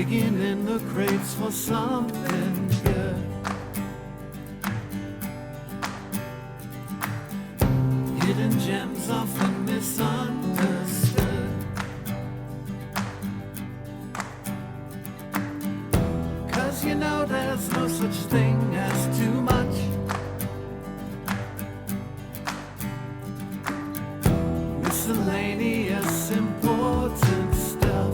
digging in the crates for something good. Hidden gems often misunderstood. 'Cause you know there's no such thing as too much. Miscellaneous important stuff.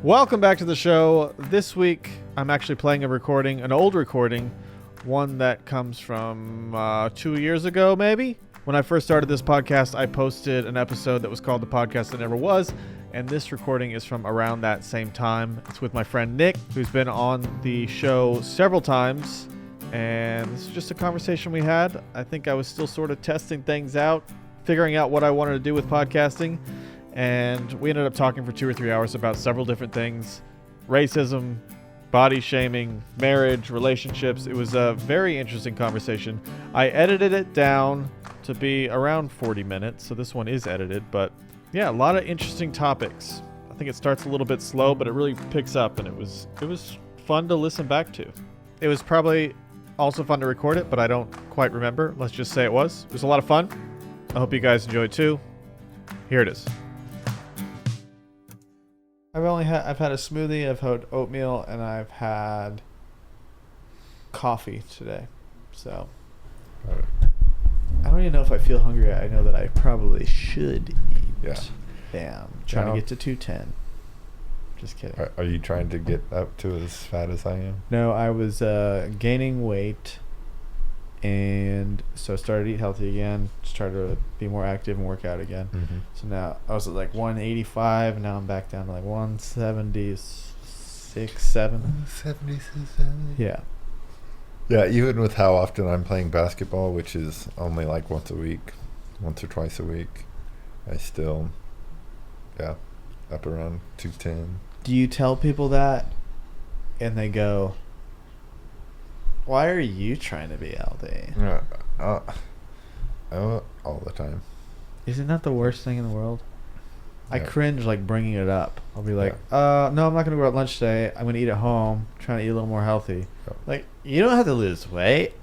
Welcome back to the show. This week, I'm actually playing a recording, an old recording, one that comes from 2 years ago, maybe. When I first started this podcast, I posted an episode that was called The Podcast That Never Was, and this recording is from around that same time. It's with my friend Nick, who's been on the show several times, and this is just a conversation we had. I think I was still sort of testing things out, figuring out what I wanted to do with podcasting, and we ended up talking for 2 or 3 hours about several different things: racism, body shaming, marriage, relationships. It was a very interesting conversation. I edited it down to be around 40 minutes, so this one is edited, but yeah, a lot of interesting topics. I think it starts a little bit slow, but it really picks up, and it was fun to listen back to. It was probably also fun to record it, but I don't quite remember. Let's just say it was. It was a lot of fun. I hope you guys enjoyed too. Here it is. I've had a smoothie, I've had oatmeal, and I've had coffee today. So I don't even know if I feel hungry. I know that I probably should eat. Yeah. Bam. Trying No. to get to 210. Just kidding. Are you trying to get up to as fat as I am? No, I was gaining weight, and so I started to eat healthy again. Started to be more active and work out again. Mm-hmm. So now I was at like 185, and now I'm back down to like 176, 7. 77. Yeah. Yeah, even with how often I'm playing basketball, which is only like once or twice a week, I still, up around 210. Do you tell people that, and they go, "Why are you trying to be healthy?" All the time. Isn't that the worst thing in the world? I Yeah. cringe like bringing it up. I'll be like, no, I'm not going to go out lunch today. I'm going to eat at home, trying to eat a little more healthy. Yep. Like, you don't have to lose weight.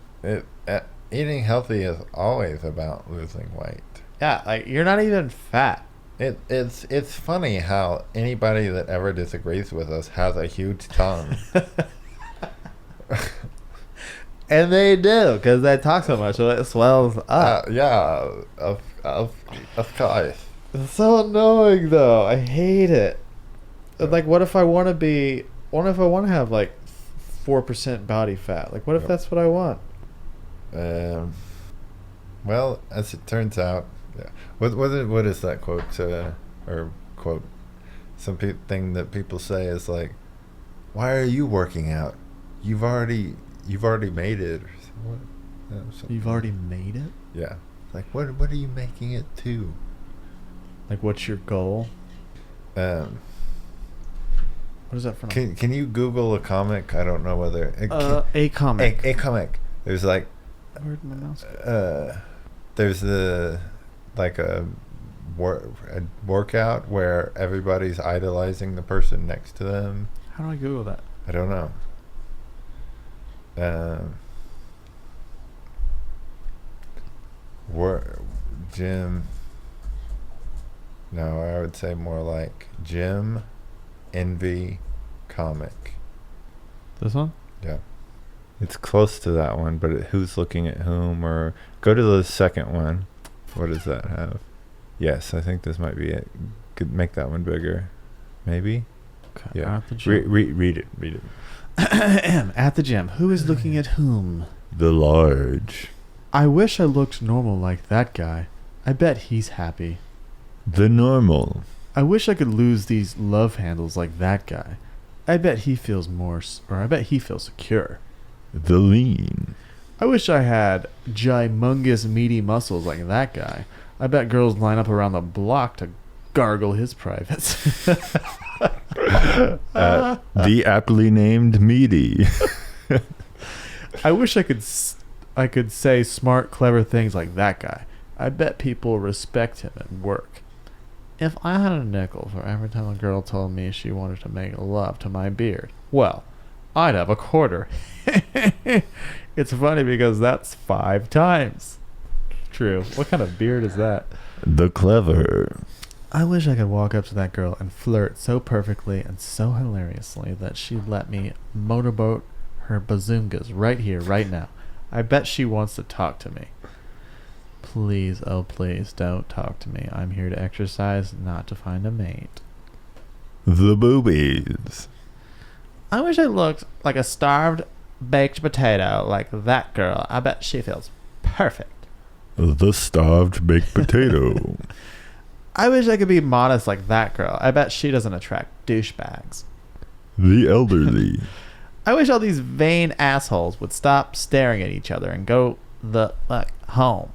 Eating healthy is always about losing weight. Yeah, like, you're not even fat. It's funny how anybody that ever disagrees with us has a huge tongue. And they do, because they talk so much, so it swells up. Of course. It's so annoying, though. I hate it. Like, what if I want to have, like, 4% body fat? Like, what if that's what I want? Well, as it turns out, yeah. What is that quote? Or quote? Some thing that people say is like, "Why are you working out? You've already made it." Or something. You've already made it? Yeah. Like, what are you making it to? Like, what's your goal? What is that from? Can you Google a comic? I don't know whether a comic. A comic. There's like Where'd my mouse go? there's a workout where everybody's idolizing the person next to them. How do I Google that? I don't know. Gym. No, I would say more like gym, envy, comic. This one? Yeah. It's close to that one, but who's looking at whom? Or go to the second one. What does that have? Yes, I think this might be it. Could make that one bigger. Maybe? Okay. Yeah. At the gym. Read it. At the gym. Who is looking at whom? The large. I wish I looked normal like that guy. I bet he's happy. The normal. I wish I could lose these love handles like that guy. I bet he feels secure. The lean. I wish I had gymongous meaty muscles like that guy. I bet girls line up around the block to gargle his privates. The aptly named meaty. I wish I could say smart, clever things like that guy. I bet people respect him at work. If I had a nickel for every time a girl told me she wanted to make love to my beard, well, I'd have a quarter. It's funny because that's 5 times. True. What kind of beard is that? The clever. I wish I could walk up to that girl and flirt so perfectly and so hilariously that she'd let me motorboat her bazoongas right here, right now. I bet she wants to talk to me. Please, oh please, don't talk to me. I'm here to exercise, not to find a mate. The boobies. I wish I looked like a starved baked potato like that girl. I bet she feels perfect. The starved baked potato. I wish I could be modest like that girl. I bet she doesn't attract douchebags. The elderly. I wish all these vain assholes would stop staring at each other and go the fuck home.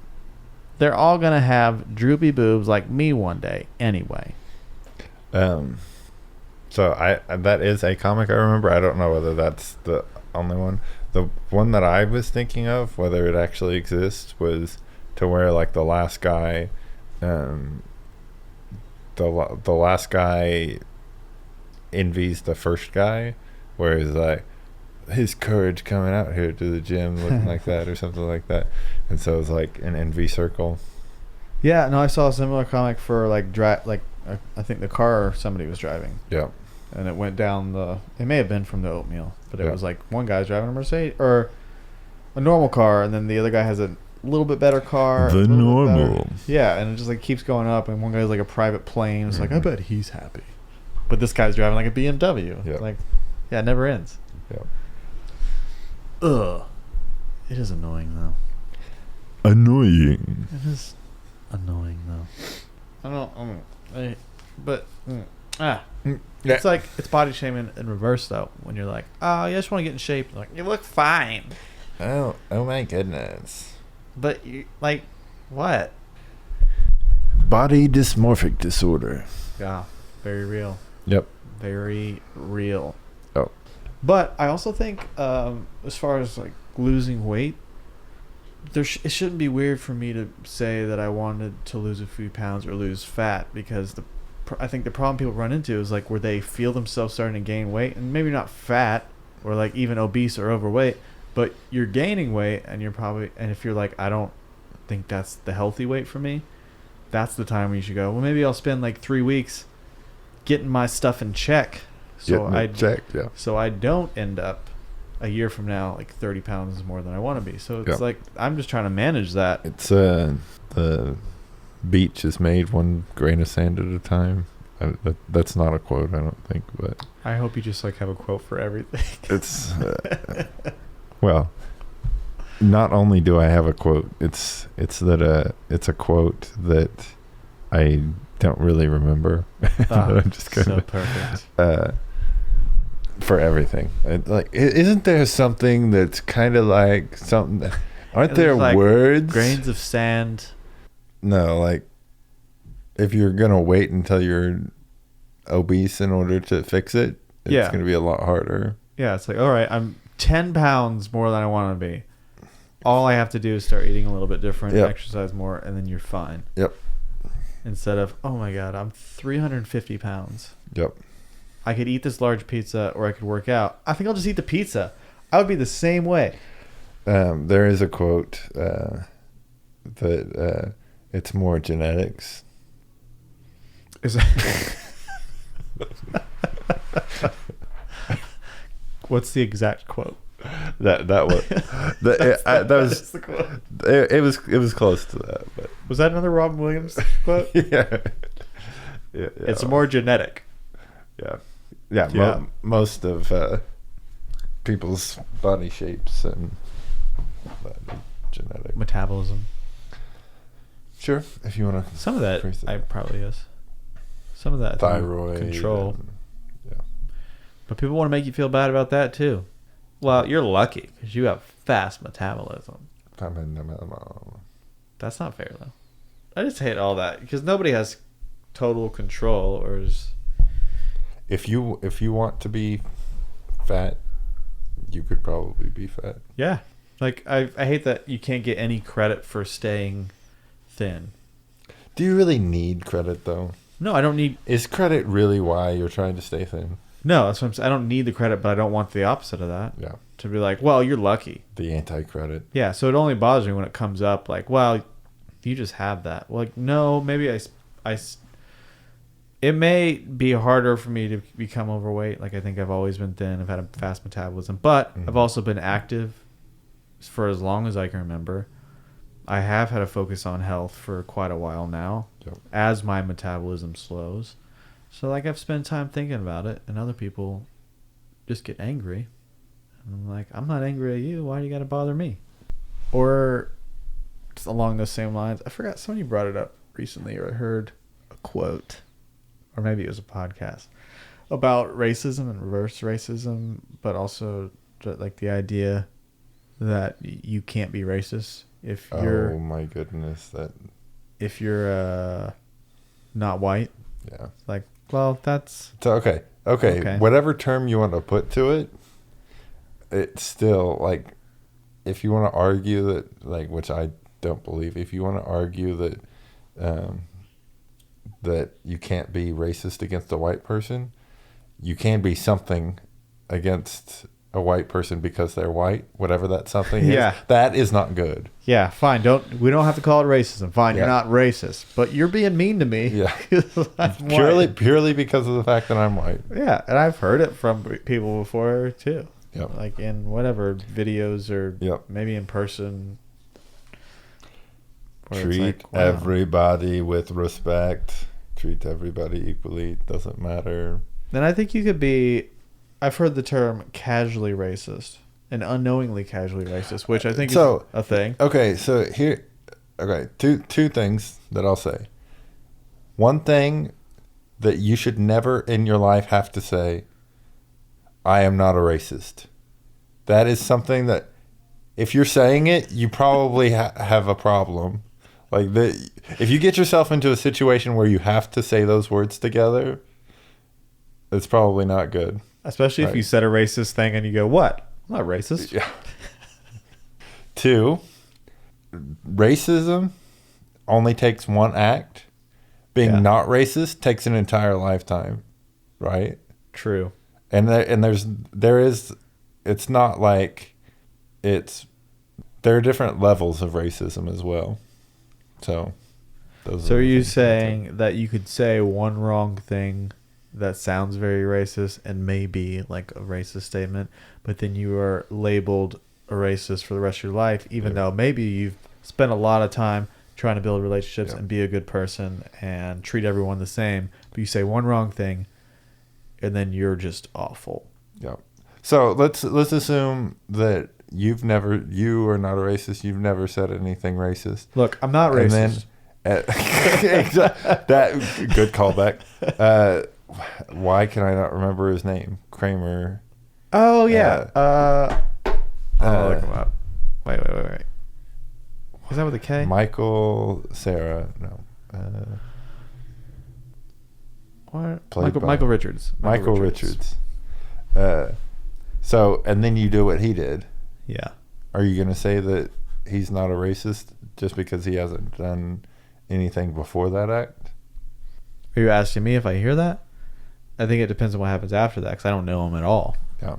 They're all gonna have droopy boobs like me one day anyway. So that is a comic I remember. I don't know whether that's the only one. The one that I was thinking of, whether it actually exists, was to where like the last guy, the last guy envies the first guy, where he's like, his courage coming out here to the gym looking like that or something like that, and so it's like an envy circle. Yeah, no, I saw a similar comic for like I think the car somebody was driving. Yeah. And it went down it may have been from the oatmeal, but it Yeah. was like one guy's driving a Mercedes or a normal car, and then the other guy has a little bit better car. The normal. Yeah, and it just like keeps going up, and one guy's like a private plane. It's like, I bet he's happy. But this guy's driving like a BMW. Yeah. Like, yeah, it never ends. Yeah. Ugh. It is annoying though. Annoying. It is annoying though. Yeah. It's like it's body shaming in reverse though. When you're like, oh, you just want to get in shape. You're like, you look fine. Oh my goodness. But you like, what? Body dysmorphic disorder. Yeah, very real. Yep. Very real. Oh. But I also think, as far as like losing weight, it shouldn't be weird for me to say that I wanted to lose a few pounds or lose fat, because I think the problem people run into is like where they feel themselves starting to gain weight, and maybe not fat or like even obese or overweight, but you're gaining weight, and if you're like, I don't think that's the healthy weight for me, that's the time when you should go, well, maybe I'll spend like 3 weeks getting my stuff in check. So I don't end up a year from now like 30 pounds more than I want to be. So it's like I'm just trying to manage that. It's the beach is made one grain of sand at a time. That's not a quote, I don't think, but I hope you just like have a quote for everything. It's well, not only do I have a quote, it's a quote that I don't really remember. I'm just gonna, so perfect. For everything, isn't there something that's kind of like something? Aren't there like words? Grains of sand. No, like if you're gonna wait until you're obese in order to fix it, it's gonna be a lot harder. Yeah, it's like, all right, I'm 10 pounds more than I want to be. All I have to do is start eating a little bit different, exercise more, and then you're fine. Yep. Instead of, oh my God, I'm 350 pounds. Yep. I could eat this large pizza, or I could work out. I think I'll just eat the pizza. I would be the same way. There is a quote that it's more genetics. Is that What's the exact quote? That was that was the quote. It was close to that, but Was that another Robin Williams quote? yeah. It's more genetic. Yeah. Most of people's body shapes and genetic Metabolism. Sure, if you want to. Some of that probably is. Some of that thyroid control. Yeah. But people want to make you feel bad about that too. Well, you're lucky because you have fast metabolism. That's not fair though. I just hate all that because nobody has total control, or is. If you want to be fat, you could probably be fat. Yeah, like I hate that you can't get any credit for staying thin. Do you really need credit though? No, I don't need. Is credit really why you're trying to stay thin? No, that's what I'm saying. I don't need the credit, but I don't want the opposite of that. Yeah. To be like, well, you're lucky. The anti-credit. Yeah, so it only bothers me when it comes up like, well, you just have that. Like, no, maybe it may be harder for me to become overweight. Like, I think I've always been thin. I've had a fast metabolism, but I've also been active for as long as I can remember. I have had a focus on health for quite a while now as my metabolism slows. So, like, I've spent time thinking about it, and other people just get angry. And I'm like, I'm not angry at you. Why do you got to bother me? Or just along those same lines, I forgot, somebody brought it up recently, or I heard a quote, or maybe it was a podcast, about racism and reverse racism, but also like the idea that you can't be racist if you're... Oh, my goodness. If you're not white. Yeah. Like, well, that's... So, okay. Whatever term you want to put to it, it's still, like, if you want to argue that, like, which I don't believe, if you want to argue that that you can't be racist against a white person, you can be something against a white person because they're white, whatever that something is. That is not good. Yeah, fine. We don't have to call it racism. Fine, you're not racist, but you're being mean to me. Yeah. purely because of the fact that I'm white. Yeah, and I've heard it from people before too. Yep. Like in whatever videos or maybe in person. Treat like, wow. everybody with respect. Treat everybody equally. Doesn't matter. Then I think you could be... I've heard the term casually racist and unknowingly casually racist, which I think is a thing. Okay, so here... Okay, two things that I'll say. One thing that you should never in your life have to say, I am not a racist. That is something that, if you're saying it, you probably have a problem. Like, if you get yourself into a situation where you have to say those words together, it's probably not good. Especially if you said a racist thing and you go, what? I'm not racist. Yeah. 2, racism only takes one act. Being not racist takes an entire lifetime, right? True. And there is, it's not like there are different levels of racism as well. So are you saying that you could say one wrong thing that sounds very racist and may be like a racist statement, but then you are labeled a racist for the rest of your life, even though maybe you've spent a lot of time trying to build relationships and be a good person and treat everyone the same, but you say one wrong thing and then you're just awful. Yeah. So let's assume that you are not a racist. You've never said anything racist. Look, I'm not racist. And then, that good callback. Why can I not remember his name? Kramer. Oh yeah. I'll look him up. Wait. Is that with a K? Michael Sarah. No. What? Michael Richards. Michael Richards. So, and then you do what he did. Yeah. Are you going to say that he's not a racist just because he hasn't done anything before that act? Are you asking me if I hear that? I think it depends on what happens after that because I don't know him at all. Yeah.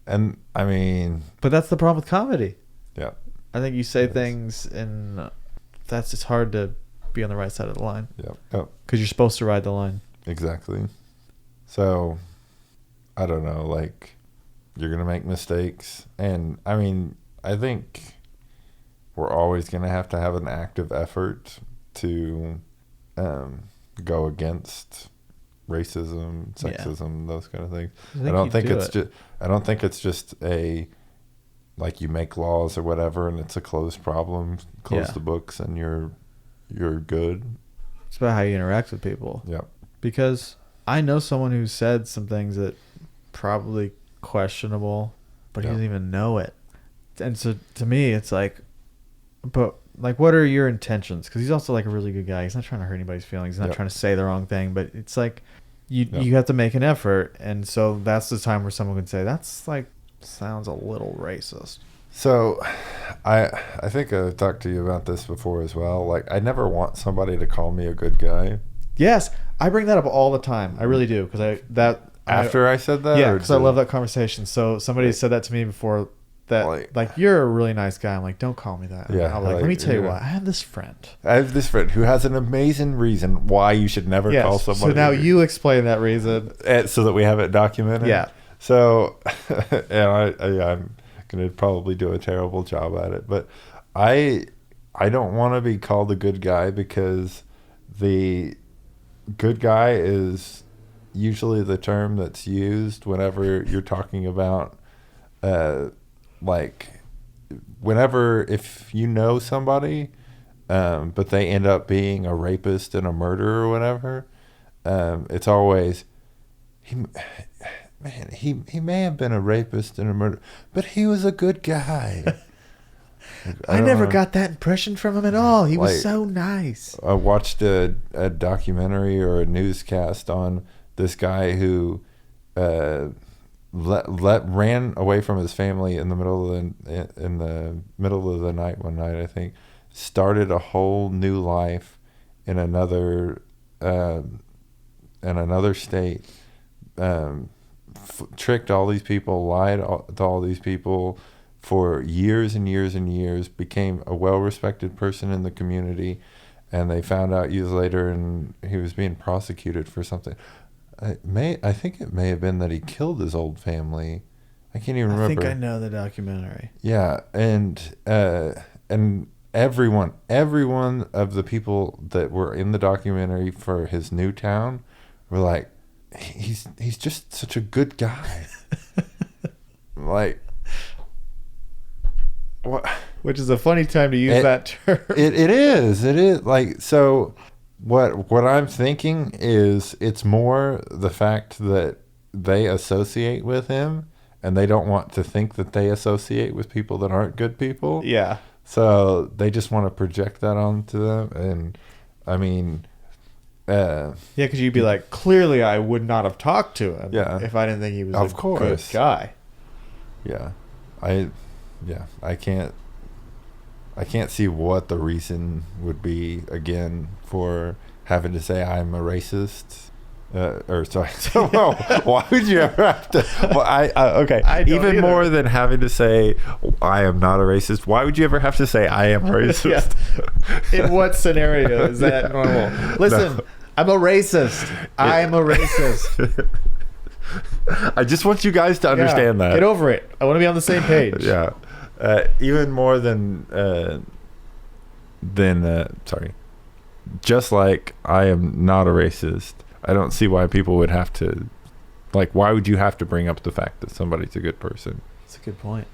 And, I mean... But that's the problem with comedy. Yeah. I think you say things and that's just hard to be on the right side of the line. Yeah. Because you're supposed to ride the line. Exactly. So, I don't know, like, you're going to make mistakes. And, I mean, I think we're always going to have an active effort to go against racism, sexism, those kind of things. I don't think it's just a, like, you make laws or whatever and it's a closed problem, close the books and you're good. It's about how you interact with people. Yeah. Because I know someone who said some things that probably questionable, but he doesn't even know it. And so to me, it's like, but like, what are your intentions? Because he's also like a really good guy. He's not trying to hurt anybody's feelings. He's not trying to say the wrong thing, but it's like you have to make an effort. And so that's the time where someone can say, that's like, sounds a little racist. So I think I've talked to you about this before as well. Like, I never want somebody to call me a good guy. Yes, I bring that up all the time. I really do because After I said that? yeah, or because I did- love that conversation. So somebody said that to me before. That like you're a really nice guy. I'm like, don't call me that. Yeah, I'm like, let me tell you yeah. what. I have this friend. I have this friend who has an amazing reason why you should never call Yes. somebody. So now you explain that reason. So that we have it documented. Yeah. So, and I'm gonna probably do a terrible job at it, but I don't want to be called a good guy because the good guy is usually the term that's used whenever you're talking about, like, whenever if you know somebody, but they end up being a rapist and a murderer or whatever, it's always he may have been a rapist and a murderer, but he was a good guy. I never got that impression from him at all. He was Like, so nice. I watched a documentary or a newscast on this guy who ran away from his family in the middle of the night one night, I think, started a whole new life in another state, tricked all these people, lied to all these people for years and years and years, became a well-respected person in the community, and they found out years later and he was being prosecuted for something. I think it may have been that he killed his old family. I can't even remember. I think I know the documentary. Yeah, and everyone of the people that were in the documentary for his new town were like, he's just such a good guy. Like, what? Which is a funny time to use that term. It is like, so what I'm thinking is it's more the fact that they associate with him and they don't want to think that they associate with people that aren't good people. Yeah. So they just want to project that onto them. And I mean, yeah, because you'd be like, clearly I would not have talked to him if I didn't think he was of a course. good guy. Yeah. I can't see what the reason would be again for having to say I'm a racist. Or sorry. So, why would you ever have to? Well, okay. I don't Even either. more than having to say I am not a racist. Why would you ever have to say I am a racist? In what scenario is that normal? Listen, No. I'm a racist. I'm a racist. I just want you guys to understand that. Get over it. I want to be on the same page. Yeah. Even more than sorry. Just like I am not a racist, I don't see why people would have to, like, why would you have to bring up the fact that somebody's a good person? That's a good point.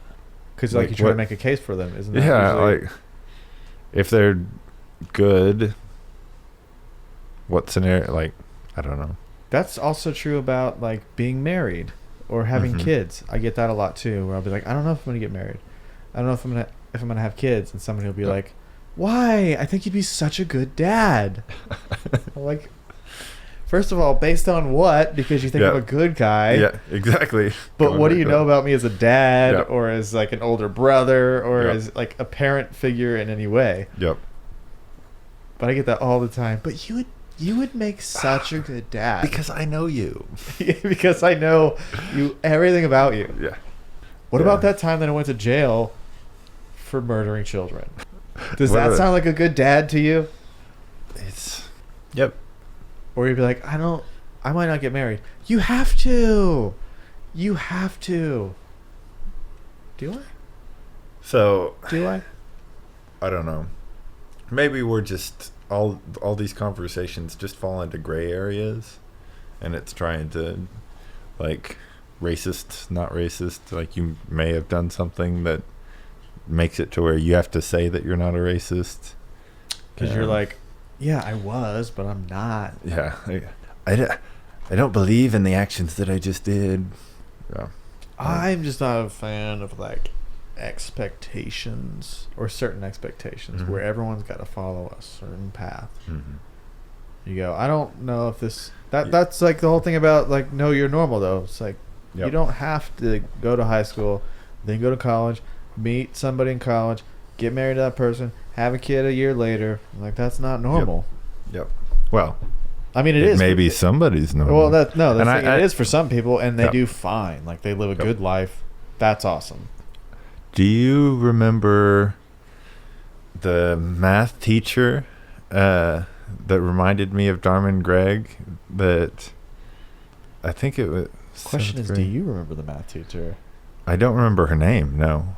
Because Like, you try to what- make a case for them, isn't that? Yeah, usually- like, if they're good, what scenario, like, I don't know. That's also true about like being married or having Mhm. kids. I get that a lot too, where I'll be like, I don't know if I'm gonna get married. I don't know if I'm gonna have kids, and somebody will be like, why? I think you'd be such a good dad. I'm like, first of all, based on what? Because you think I'm a good guy. Yeah, exactly. But Going what do back you to know that. about me as a dad, Yep. or as like an older brother, or Yep. as like a parent figure in any way? Yep. But I get that all the time. But you would make such a good dad. Because I know you. Because I know everything about you. Yeah. What Yeah. about that time that I went to jail for murdering children? Does What that a- sound like a good dad to you? It's. Yep. Or you'd be like, I might not get married. You have to. You have to. Do I? So. Do I? I don't know. Maybe we're just all these conversations just fall into gray areas, and it's trying to, like, racist, not racist. Like, you may have done something that makes it to where you have to say that you're not a racist. Because you're like, yeah, I was, but I'm not. Yeah, I don't believe in the actions that I just did. Yeah. I'm just not a fan of like expectations or certain expectations Mhm. where everyone's got to follow a certain path. Mm-hmm. You go, I don't know if this that's like the whole thing about like know your normal though. It's like you don't have to go to high school, then go to college, meet somebody in college, get married to that person, have a kid a year later. Like that's not normal. Yep. Well, I mean, it it is. may be somebody's normal. Well, it is for some people, and they Yep. do fine. Like, they live a good life. That's awesome. Do you remember the math teacher that reminded me of Darman Gregg? That I think it was. Question is, do you remember the math teacher? I don't remember her name. No.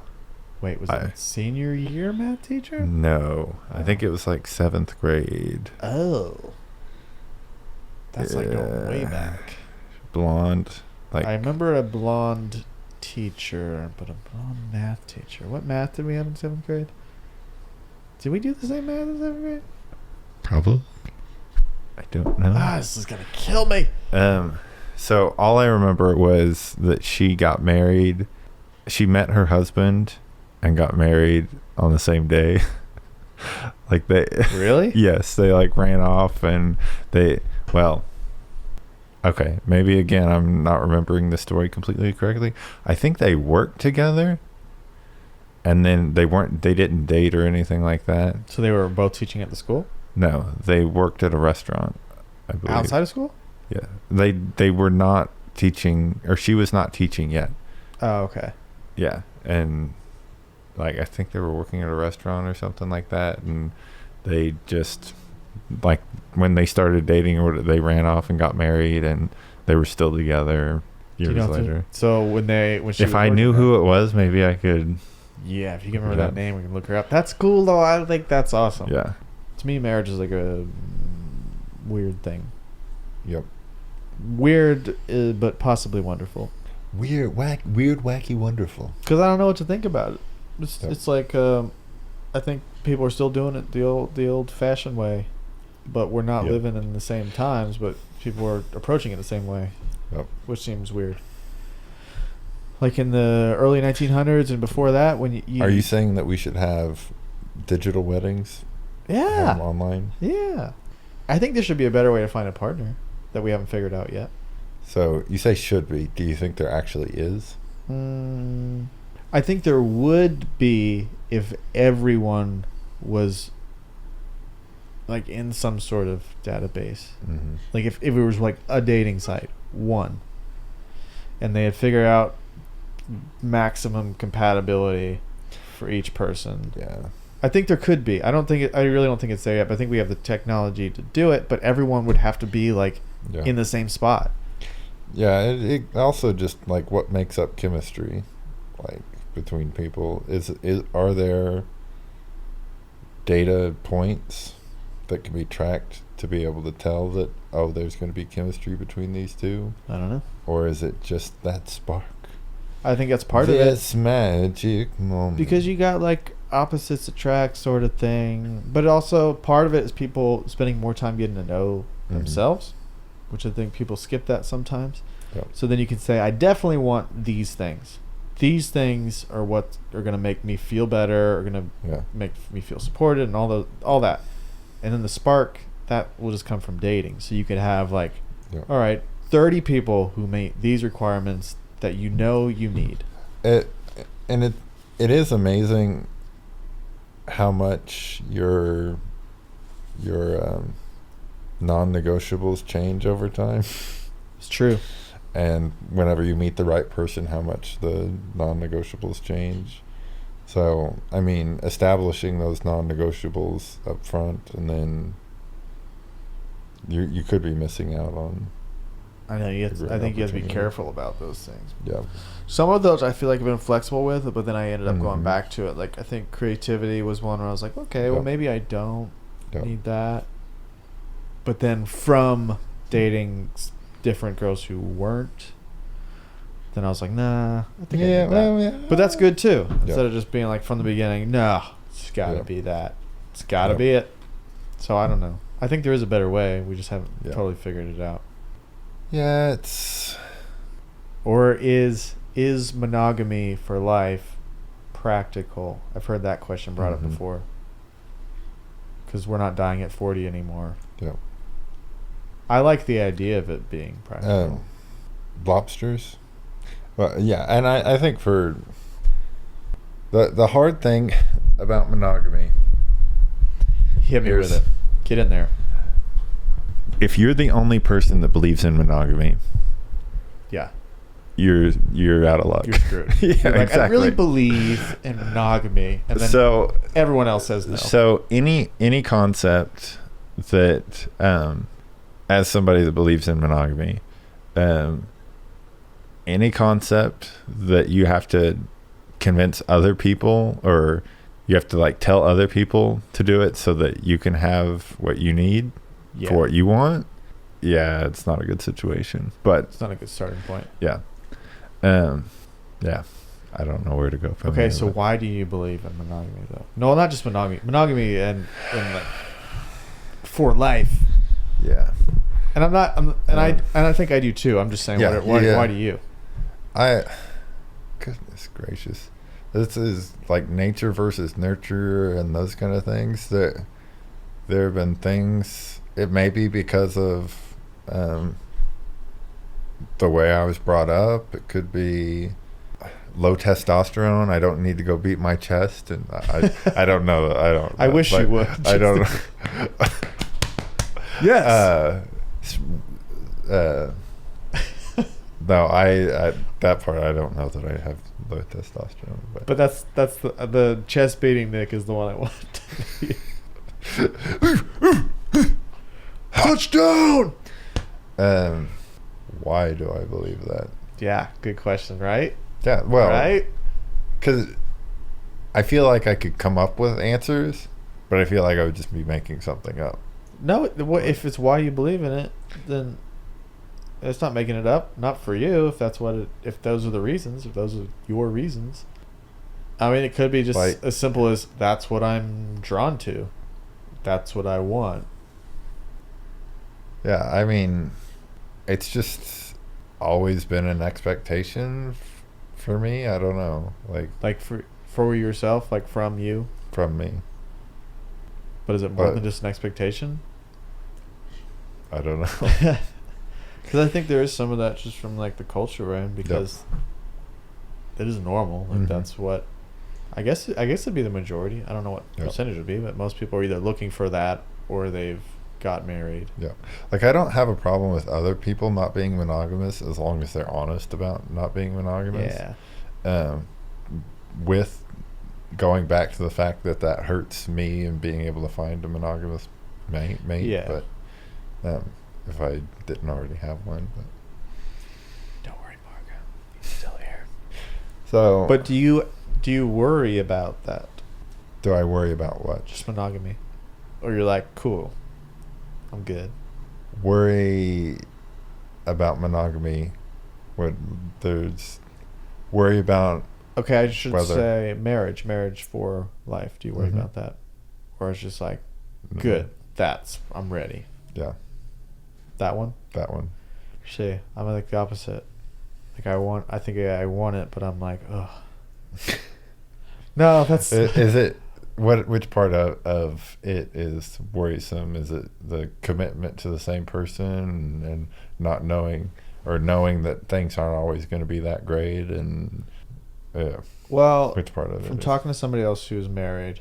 Wait, was it senior year math teacher? No, I think it was like 7th grade. Oh. That's like going way back. Blonde. Like I remember a blonde teacher, but a blonde math teacher. What math did we have in 7th grade? Did we do the same math in 7th grade? probably. I don't know. This is going to kill me. So all I remember was that she got married. She met her husband and got married on the same day. Like they Really? Yes, they like ran off and okay, maybe again I'm not remembering the story completely correctly. I think they worked together and then they didn't date or anything like that. So they were both teaching at the school? No, they worked at a restaurant, I believe. Outside of school? Yeah. They were not teaching, or she was not teaching yet. Oh, okay. Yeah. And like I think they were working at a restaurant or something like that, and they just like when they started dating or they ran off and got married and they were still together years later. So when she if I knew who it was, maybe I could. Yeah, if you can remember that name, we can look her up. That's cool though. I think that's awesome. Yeah. To me, marriage is like a weird thing. Yep. Weird, but possibly wonderful. Weird, wacky, wonderful. Because I don't know what to think about it. Yep. It's like I think people are still doing it the old-fashioned way, but we're not living in the same times. But people are approaching it the same way, which seems weird. Like in the early 1900s and before that, when you are you saying that we should have digital weddings? Yeah. Online. Yeah. I think there should be a better way to find a partner that we haven't figured out yet. So you say should be. Do you think there actually is? I think there would be if everyone was like in some sort of database. Mm-hmm. Like if it was like a dating site, one, and they had figured out maximum compatibility for each person. Yeah. I think there could be. I really don't think it's there yet, but I think we have the technology to do it, but everyone would have to be like in the same spot. Yeah, it also just like what makes up chemistry, like between people. Are there data points that can be tracked to be able to tell that there's going to be chemistry between these two? I don't know. Or is it just that spark? I think that's part of it. This magic moment. Because you got like opposites attract sort of thing, but also part of it is people spending more time getting to know themselves, which I think people skip that sometimes. Yep. So then you can say, I definitely want these things. These things are what are going to make me feel better, are going to make me feel supported, and all that. And then the spark, that will just come from dating. So you could have like, all right, 30 people who meet these requirements that you know you need. It is amazing how much your non-negotiables change over time. It's true. And whenever you meet the right person, how much the non-negotiables change. So, I mean, establishing those non-negotiables up front, and then you could be missing out on. I know. I think you have to be careful about those things. Yeah. Some of those I feel like I've been flexible with, but then I ended up going back to it. Like I think creativity was one where I was like, okay, well maybe I don't need that. But then from dating different girls who weren't, then I was like, nah, I think I need that. But that's good too. Instead of just being like from the beginning, no, it's got to be that. It's got to be it. So I don't know. I think there is a better way. We just haven't totally figured it out. Yeah, it's... Or is monogamy for life practical? I've heard that question brought up before. Because we're not dying at 40 anymore. Yeah. I like the idea of it being practical. Lobsters? Well, yeah, and I think for... The hard thing about monogamy... Hit me with it. Get in there. if you're the only person that believes in monogamy, Yeah. you're out of luck. You're screwed. Yeah, You're like, exactly. I really believe in monogamy, and then So everyone else says no. So any concept that, as somebody that believes in monogamy, any concept that you have to convince other people, or you have to like tell other people to do it so that you can have what you need for what you want. Yeah, it's not a good situation, but It's not a good starting point. yeah, yeah. I don't know where to go from Okay, there, so but- why do you believe in monogamy though? No, not just monogamy. Monogamy and like for life. yeah. And I'm not. I think I do too. I'm just saying. Yeah, Why do you? Goodness gracious, this is like nature versus nurture and those kind of things. That there have been things. It may be because of the way I was brought up. It could be low testosterone. I don't need to go beat my chest, and I don't know. I don't. I wish you would. I don't. Yes. No, I that part I don't know that I have low testosterone, But that's the chest beating Nick is the one I want. Touchdown. Why do I believe that? Yeah, good question, right? Yeah, well, Right? because I feel like I could come up with answers, but I feel like I would just be making something up. No, if it's why you believe in it, then it's not making it up. Not for you. If that's if those are the reasons, if those are your reasons. I mean, it could be just Like- as simple as that's what I'm drawn to. That's what I want. Yeah, I mean, it's just always been an expectation for me. I don't know, Like for yourself, like from you. from me. But is it more But- than just an expectation? I don't know. Because I think there is some of that just from like the culture we're in, because it is normal. Like Mhm. that's what I guess it'd be the majority. I don't know what Yep. percentage would be, but most people are either looking for that or they've got married. Yeah. Like, I don't have a problem with other people not being monogamous as long as they're honest about not being monogamous. Yeah. With going back to the fact that hurts me and being able to find a monogamous mate. Yeah. But if I didn't already have one. But. Don't worry, Margo. He's still here. So. But do you worry about that? Do I worry about what? Just monogamy? Or you're like, cool, I'm good. Worry about monogamy. What there's worry about. Okay, I should Whether- say marriage for life. Do you worry Mhm. about that? Or it's just like, good, I'm ready. Yeah. That one? That one. See, I'm like the opposite. Like I think I want it, but I'm like, ugh. No, that's Is it which part of it is worrisome? Is it the commitment to the same person and not knowing, or knowing that things aren't always going to be that great? And well, which part of it from is? talking to somebody else who was married,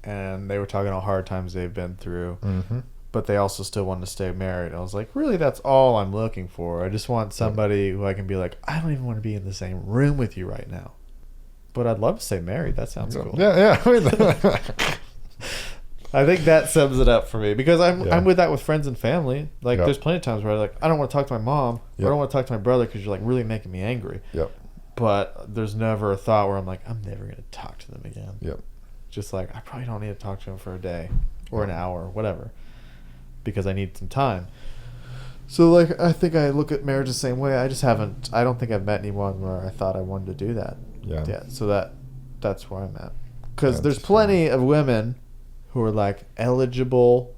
and they were talking about hard times they've been through, Mm-hmm. but they also still wanted to stay married. I was like, really, that's all I'm looking for. I just want somebody who I can be like, I don't even want to be in the same room with you right now, but I'd love to stay married. That sounds cool. Yeah. I think that sums it up for me, because Yeah. I'm with that with friends and family. Like, Yep. there's plenty of times where I don't want to talk to my mom. Or I Yep. don't want to talk to my brother because you're like really making me angry. Yep. But there's never a thought where I'm like, I'm never going to talk to them again. Yep. Just like, I probably don't need to talk to them for a day or an hour, whatever, because I need some time. So like, I think I look at marriage the same way. I don't think I've met anyone where I thought I wanted to do that. Yeah. So that's where I'm at. Because Yeah, there's that's plenty of women who are like eligible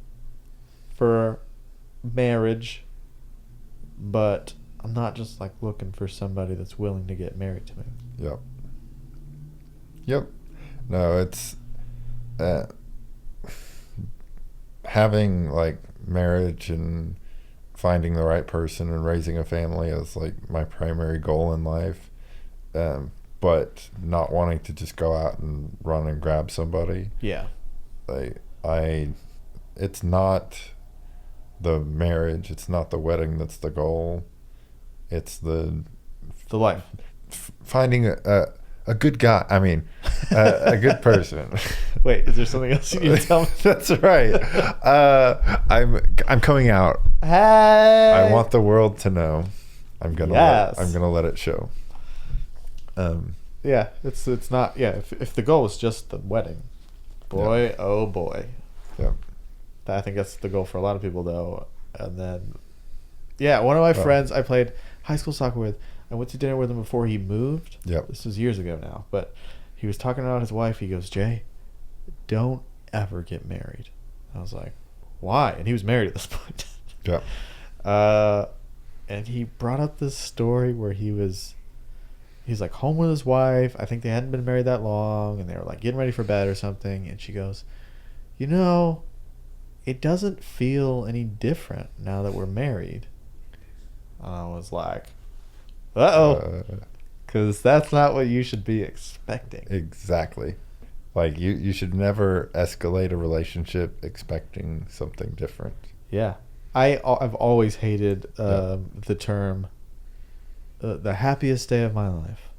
for marriage, but I'm not just like looking for somebody that's willing to get married to me. Yep. No, it's having like marriage and finding the right person and raising a family is like my primary goal in life. But not wanting to just go out and run and grab somebody. Yeah. It's not the marriage. It's not the wedding that's the goal. It's the life. finding a good guy. I mean, a good person. Wait, is there something else you need to tell me? That's right. I'm coming out. Hey. I want the world to know. I'm gonna let it show. Yeah, it's not. Yeah, if the goal is just the wedding, boy, yeah. oh boy. Yeah. I think that's the goal for a lot of people, though. And then, yeah, one of my friends I played high school soccer with, I went to dinner with him before he moved. Yep. This was years ago now, but he was talking about his wife. He goes, Jay, don't ever get married. I was like, why? And he was married at this point. Yeah. And he brought up this story where he's like home with his wife. I think they hadn't been married that long, and they were like getting ready for bed or something. And she goes, it doesn't feel any different now that we're married. And I was like, uh-oh. Because that's not what you should be expecting. Exactly. Like, you should never escalate a relationship expecting something different. Yeah. I've always hated the term the happiest day of my life.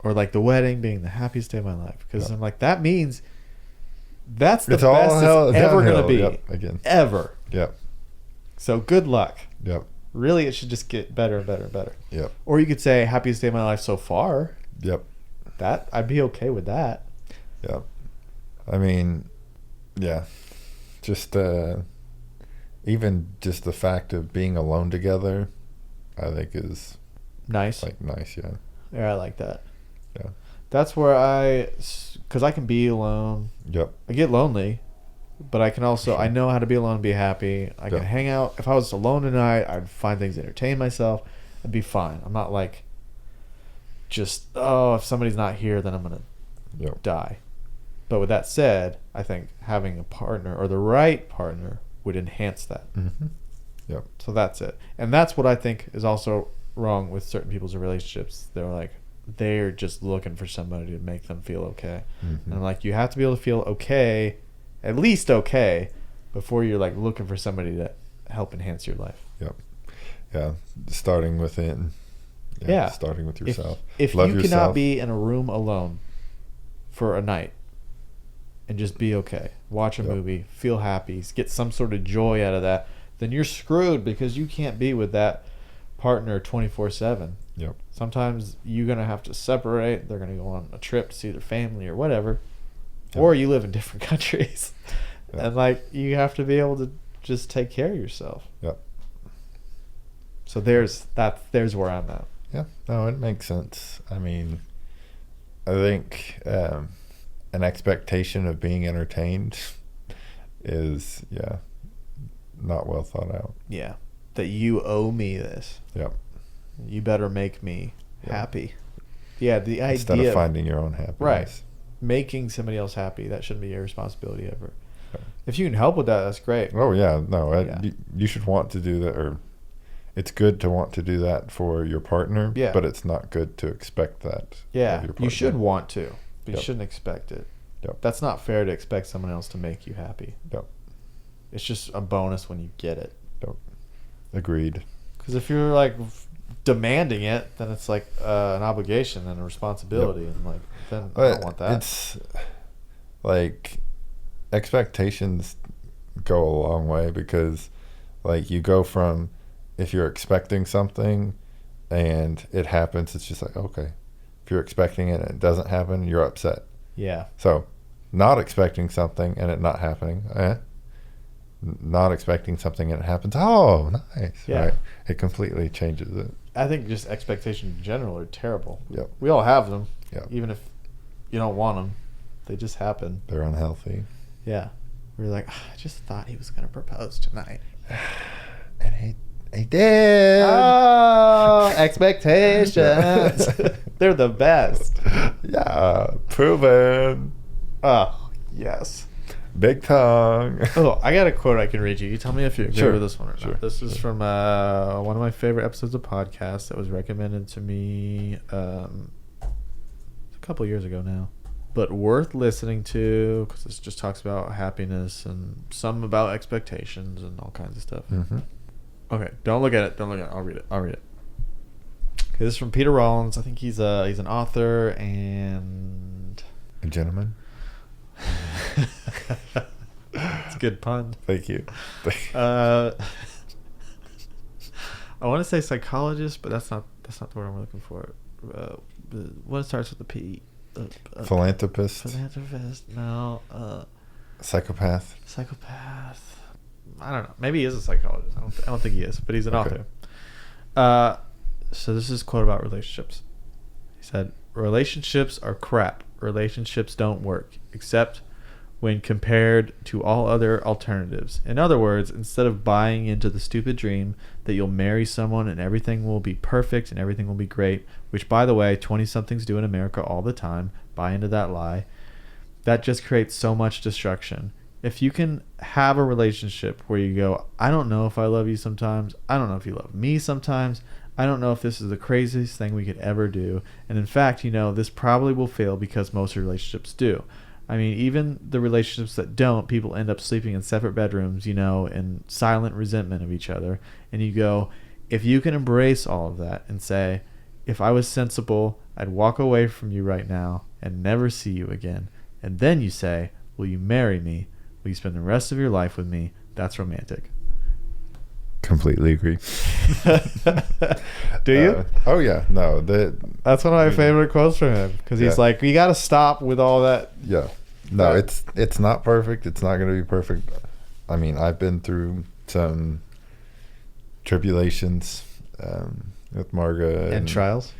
Or like the wedding being the happiest day of my life. Because I'm like, that means that's the it's best all it's ever going to be. Yep, again. Ever. Yep. So good luck. Yep. Really, it should just get better and better and better. Yep. Or you could say happiest day of my life so far. Yep. That I'd be okay with that. Yep. I mean, yeah. Just even just the fact of being alone together, I think is nice. Like nice, yeah. Yeah, I like that. Yeah. That's where because I can be alone. Yep. I get lonely, but I can also, I know how to be alone and be happy. I can hang out. If I was alone tonight, I'd find things to entertain myself. I'd be fine. I'm not like just, if somebody's not here, then I'm going to die. But with that said, I think having a partner or the right partner would enhance that. Mm-hmm. Yep. So that's it. And that's what I think is also wrong with certain people's relationships. They're just looking for somebody to make them feel okay. Mm-hmm. And I'm like, you have to be able to feel okay, at least okay, before you're like looking for somebody to help enhance your life. Yep. Yeah. Starting within. Yeah. Starting with yourself. If Love you yourself. cannot be in a room alone for a night and just be okay, watch a movie, feel happy, get some sort of joy out of that, then you're screwed because you can't be with that partner 24/7. Yep. Sometimes you're going to have to separate. They're going to go on a trip to see their family or whatever. Yep. Or you live in different countries. Yep. And like you have to be able to just take care of yourself. Yep. So there's where I'm at. Yeah. No, it makes sense. I mean, I think an expectation of being entertained is not well thought out. Yeah. That you owe me this. Yep. You better make me happy. Yeah, the idea instead of finding your own happiness. Right. Making somebody else happy, that shouldn't be your responsibility ever. Right. If you can help with that, that's great. Oh yeah, no, you should want to do that, or it's good to want to do that for your partner. Yeah. But it's not good to expect that. Yeah, of your partner. you should want to, but you shouldn't expect it. Yep. That's not fair to expect someone else to make you happy. Yep. It's just a bonus when you get it. Yep. Agreed. Because if you're like demanding it, then it's like an obligation and a responsibility, and like then I don't want that. It's like expectations go a long way, because like you go from, if you're expecting something and it happens, it's just like, okay. If you're expecting it and it doesn't happen, you're upset. Yeah. So not expecting something and it not happening, not expecting something and it happens, oh nice. Yeah. Right, it completely changes it. I think just expectations in general are terrible. Yep. We all have them. Yep. Even if you don't want them, they just happen. They're unhealthy. Yeah. We're like, I just thought he was going to propose tonight. And he did. Oh, expectations. They're the best. Yeah, proven. Oh, yes. Big tongue. Oh, I got a quote I can read you. You tell me if you agree with this one or not. Sure. This is from one of my favorite episodes of podcast that was recommended to me a couple years ago now. but worth listening to because this just talks about happiness and some about expectations and all kinds of stuff. Mm-hmm. Okay, don't look at it. I'll read it. Okay, this is from Peter Rollins. I think he's an author and A gentleman. it's a good pun. Thank you. I want to say psychologist, but that's not the word I'm looking for. What starts with a P? Philanthropist. Philanthropist? No. Psychopath. Psychopath. I don't know. Maybe he is a psychologist. I don't think he is, but he's an Okay. author. So this is a quote about relationships. He said, "Relationships are crap. Relationships don't work, except when compared to all other alternatives. In other words, instead of buying into the stupid dream that you'll marry someone and everything will be perfect and everything will be great, which, by the way, 20-somethings do in America all the time, buy into that lie, that just creates so much destruction. If you can have a relationship where you go, I don't know if I love you sometimes, I don't know if you love me sometimes, I don't know if this is the craziest thing we could ever do, and in fact, this probably will fail because most relationships do. I mean, even the relationships that don't, people end up sleeping in separate bedrooms, in silent resentment of each other. And you go, if you can embrace all of that and say, if I was sensible, I'd walk away from you right now and never see you again. And then you say, will you marry me? Will you spend the rest of your life with me? That's romantic." Completely agree. Do you? Oh yeah. No. That's one of my favorite quotes from him because he's Yeah. like, you got to stop with all that. Yeah. No, Right. it's not perfect. It's not going to be perfect. I mean, I've been through some tribulations with Marga And trials.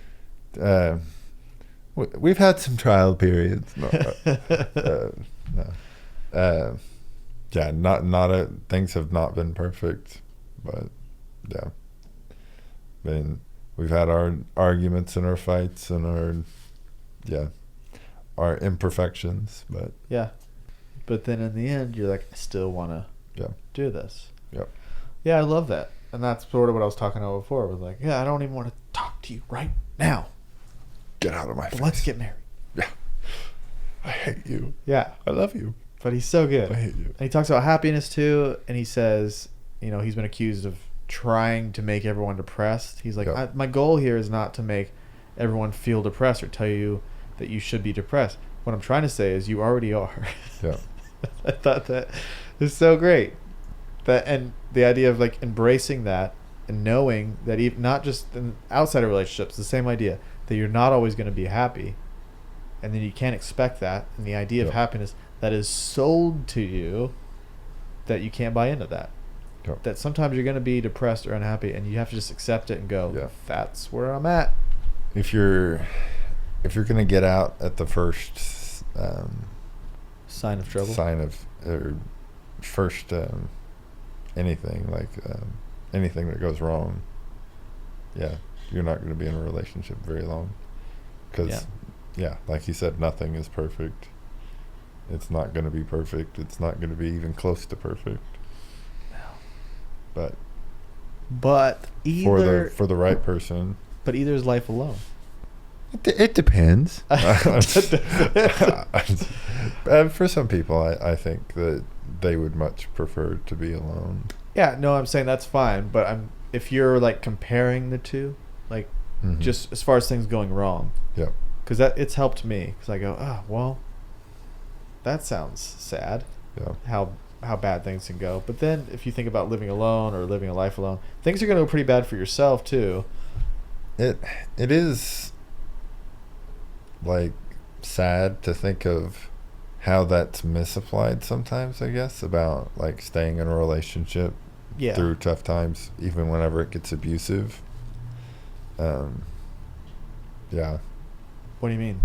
We've had some trial periods. No, no. Yeah, things have not been perfect, but yeah. We've had our arguments and our fights and our imperfections, but Yeah. But then in the end, you're like, I still want to do this. Yep. Yeah, I love that. And that's sort of what I was talking about before. It was like, I don't even want to talk to you right now. get out of my But face. let's get married. Yeah. I hate you. Yeah. I love you. But he's so good. I hate you. And he talks about happiness too. And he says, he's been accused of trying to make everyone depressed. He's like, Yep. my goal here is not to make everyone feel depressed or tell you that you should be depressed. What I'm trying to say is you already are. Yeah. I thought that is so great. And the idea of like embracing that and knowing that even not just in outside of relationships, the same idea that you're not always going to be happy, and then you can't expect that. And the idea of Yep. happiness that is sold to you, that you can't buy into that. Yep. That sometimes you're going to be depressed or unhappy, and you have to just accept it and go, Yeah. that's where I'm at. If you're gonna get out at the first Sign of trouble. sign of or first anything like anything that goes wrong, you're not going to be in a relationship very long, because like you said, nothing is perfect. It's not going to be perfect. It's not going to be even close to perfect. But either for the right person, but either is life alone. it depends. For some people, I think that they would much prefer to be alone. Yeah, no, I'm saying that's fine, but if you're like comparing the two, like Mhm. just as far as things going wrong, Yep. because it's helped me, because I go, well, that sounds sad. Yeah. How bad things can go. But then if you think about living alone or living a life alone, things are going to go pretty bad for yourself too. It is like sad to think of how that's misapplied sometimes, I guess, about like staying in a relationship Yeah. through tough times, even whenever it gets abusive. Yeah. What do you mean?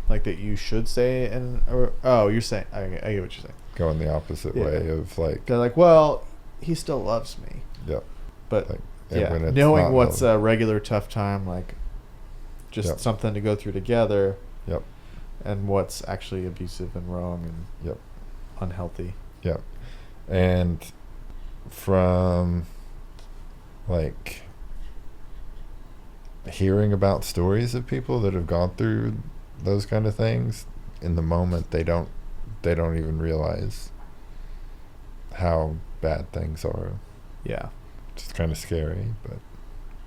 Like that you should stay in? You're saying I get what you're saying. Going the opposite Yeah. way of like, They're like, well, he still loves me, yeah. but Like, and when it's knowing not what's love. a regular tough time, like just Yep. something to go through together. Yep. And what's actually abusive and wrong and Yep. unhealthy. Yep. And from like hearing about stories of people that have gone through those kind of things in the moment they don't even realize how bad things are. Yeah. It's kind of scary, but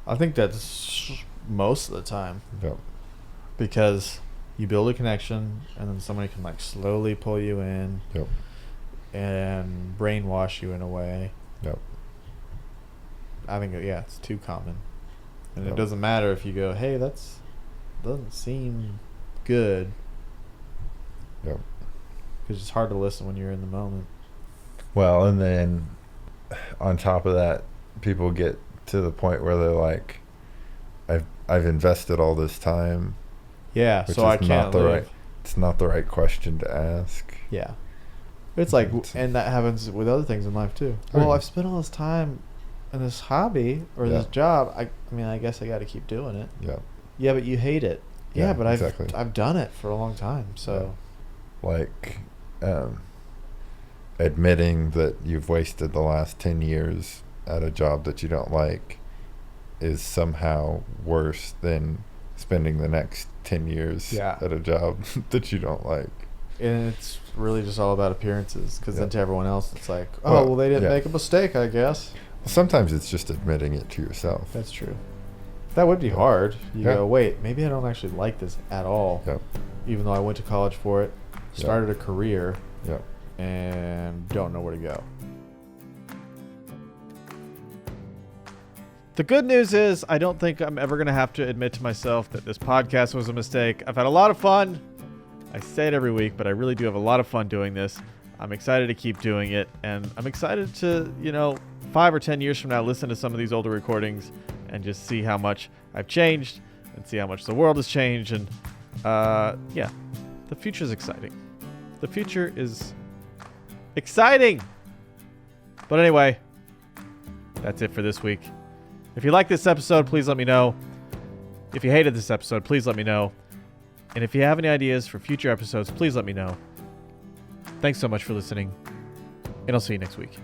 I think that's most of the time. yep. Because you build a connection and then somebody can like slowly pull you in Yep. and brainwash you in a way. Yep. I think, yeah, it's too common. And Yep. it doesn't matter if you go, hey, that's doesn't seem good. Yep. Because it's hard to listen when you're in the moment. Well, and then on top of that, people get to the point where they're like, I've invested all this time. Yeah, Which so is I not can't the live. right. It's not the right question to ask. Yeah. It's like, It's- and that happens with other things in life too. Oh, Well, yeah. I've spent all this time in this hobby or this Yeah. job. I mean, I guess I got to keep doing it. Yeah. Yeah, but you hate it. Yeah, Yeah, but exactly. I've done it for a long time. So Like, admitting that you've wasted the last 10 years at a job that you don't like is somehow worse than spending the next 10 years Yeah. at a job that you don't like. and it's really just all about appearances. Because then Yeah. to everyone else, it's like, oh, well, they didn't yeah. make a mistake, I guess. Sometimes it's just admitting it to yourself. That's true. That would be hard. You Yeah. go, wait, maybe I don't actually like this at all. Yep. Even though I went to college for it, started a career, Yep. and don't know where to go. The good news is I don't think I'm ever going to have to admit to myself that this podcast was a mistake. I've had a lot of fun. I say it every week, but I really do have a lot of fun doing this. I'm excited to keep doing it, and I'm excited to, 5 or 10 years from now, listen to some of these older recordings and just see how much I've changed and see how much the world has changed. And yeah, the future is exciting. The future is exciting. But anyway, that's it for this week. If you like this episode, please let me know. If you hated this episode, please let me know. And if you have any ideas for future episodes, please let me know. Thanks so much for listening, and I'll see you next week.